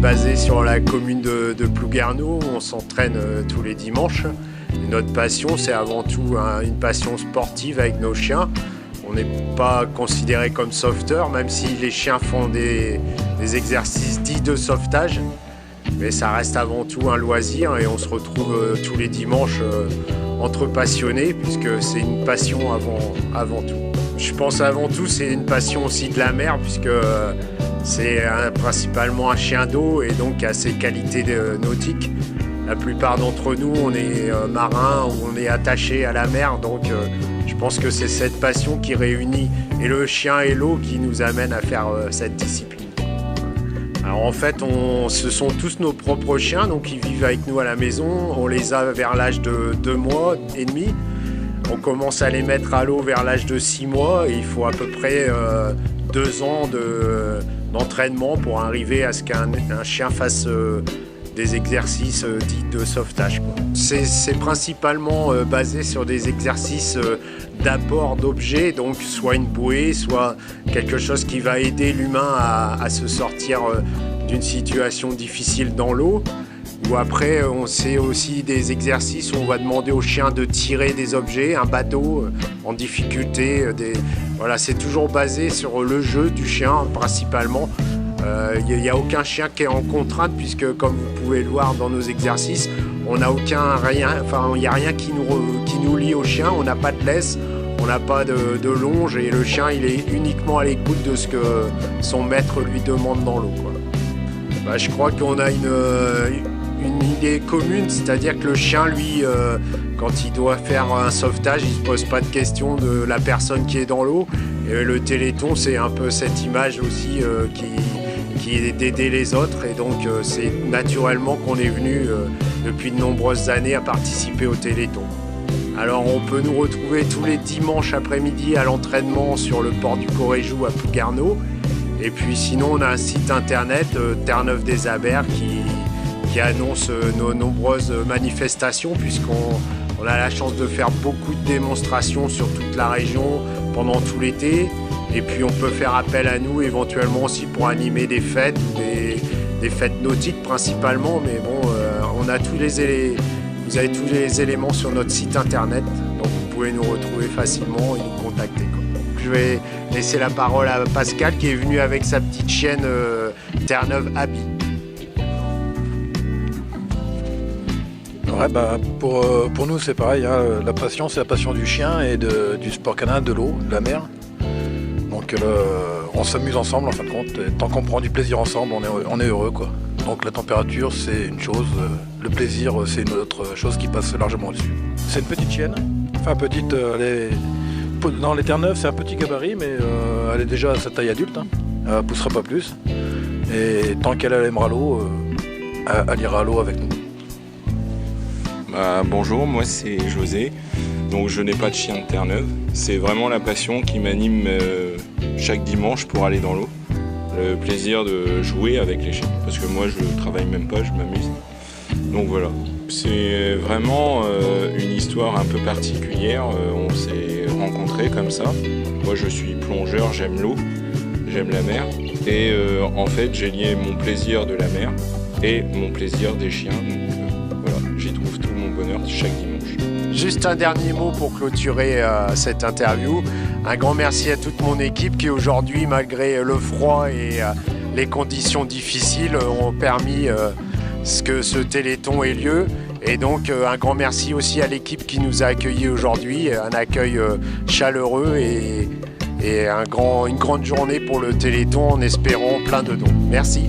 Basé sur la commune de Plouguerneau, on s'entraîne tous les dimanches. Et notre passion, c'est avant tout une passion sportive avec nos chiens. On n'est pas considéré comme sauveteur, même si les chiens font des exercices dits de sauvetage. Mais ça reste avant tout un loisir et on se retrouve tous les dimanches entre passionnés, puisque c'est une passion avant tout. Je pense avant tout c'est une passion aussi de la mer, puisque c'est principalement un chien d'eau et donc a ses qualités nautiques. La plupart d'entre nous, on est marins ou on est attaché à la mer, donc je pense que c'est cette passion qui réunit et le chien et l'eau qui nous amène à faire cette discipline. Alors en fait, ce sont tous nos propres chiens, donc ils vivent avec nous à la maison. On les a vers l'âge de 2 mois et demi. On commence à les mettre à l'eau vers l'âge de 6 mois et il faut à peu près 2 ans d'entraînement pour arriver à ce qu'un chien fasse des exercices dits de sauvetage. C'est principalement basé sur des exercices d'apport d'objets, donc soit une bouée, soit quelque chose qui va aider l'humain à se sortir d'une situation difficile dans l'eau. Ou après, on sait aussi des exercices où on va demander au chien de tirer des objets, un bateau en difficulté. Voilà, c'est toujours basé sur le jeu du chien principalement. Il n'y a aucun chien qui est en contrainte puisque, comme vous pouvez le voir dans nos exercices, il n'y a rien qui nous lie au chien. On n'a pas de laisse, on n'a pas de longe et le chien il est uniquement à l'écoute de ce que son maître lui demande dans l'eau. Je crois qu'on a une idée commune, c'est-à-dire que le chien, lui, quand il doit faire un sauvetage, il ne se pose pas de question de la personne qui est dans l'eau. Et le Téléthon, c'est un peu cette image aussi qui est d'aider les autres. Et donc, c'est naturellement qu'on est venu depuis de nombreuses années à participer au Téléthon. Alors, on peut nous retrouver tous les dimanches après-midi à l'entraînement sur le port du Coréjou à Plouguerneau. Et puis sinon, on a un site internet, Terre-Neuve des Abers, qui annonce nos nombreuses manifestations, puisqu'on a la chance de faire beaucoup de démonstrations sur toute la région pendant tout l'été. Et puis on peut faire appel à nous éventuellement aussi pour animer des fêtes, des fêtes nautiques principalement. Mais bon, vous avez tous les éléments sur notre site internet, donc vous pouvez nous retrouver facilement et nous contacter. Je vais laisser la parole à Pascal qui est venu avec sa petite chienne Terre-Neuve Abby. Ouais, pour nous c'est pareil, hein. La passion c'est la passion du chien et du sport canin, de l'eau, de la mer. Donc on s'amuse ensemble en fin de compte, et tant qu'on prend du plaisir ensemble on est heureux quoi. Donc la température c'est une chose, le plaisir c'est une autre chose qui passe largement au-dessus. C'est une petite chienne, enfin petite, dans les Terre-Neuve c'est un petit gabarit mais elle est déjà à sa taille adulte, hein. Elle poussera pas plus. Et tant qu'elle aimera l'eau, elle ira à l'eau avec nous. Bonjour, moi c'est José, donc je n'ai pas de chien de Terre-Neuve. C'est vraiment la passion qui m'anime chaque dimanche pour aller dans l'eau. Le plaisir de jouer avec les chiens, parce que moi je travaille même pas, je m'amuse. Donc voilà, c'est vraiment une histoire un peu particulière, on s'est rencontrés comme ça. Moi je suis plongeur, j'aime l'eau, j'aime la mer. Et en fait j'ai lié mon plaisir de la mer et mon plaisir des chiens. J'y trouve tout mon bonheur chaque dimanche. Juste un dernier mot pour clôturer cette interview. Un grand merci à toute mon équipe qui aujourd'hui, malgré le froid et les conditions difficiles, ont permis que ce Téléthon ait lieu. Et donc un grand merci aussi à l'équipe qui nous a accueillis aujourd'hui. Un accueil chaleureux et une grande journée pour le Téléthon en espérant plein de dons. Merci.